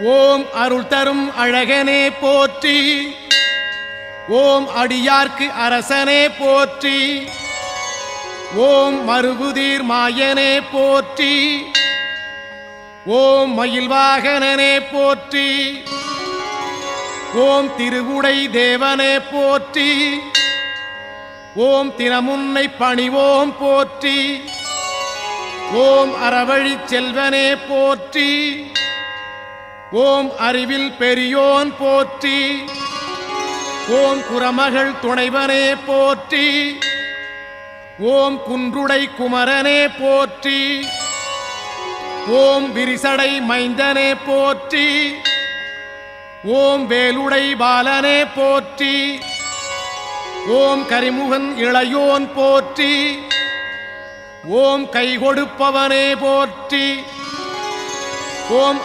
ஓம் அருள் தரும் அழகனே போற்றி. ஓம் அடியார்க்கு அரசனே போற்றி. ஓம் மறுபுதீர் மாயனே போற்றி. ஓம் மயில்வாகனனே போற்றி. ஓம் திருவுடை தேவனே போற்றி. ஓம் தினமுன்னை பணிவோம் போற்றி. ஓம் அறவழி செல்வனே போற்றி. ஓம் அறிவில் பெரியோன் போற்றி. ஓம் குரமகள் துணைவனே போற்றி. ஓம் குன்றுடை குமரனே போற்றி. ஓம் விரிசடை மைந்தனே போற்றி. ஓம் வேலுடை பாலனே போற்றி. ஓம் கரிமுகன் இளையோன் போற்றி. ஓம் கை கொடுப்பவனே போற்றி. ஓம்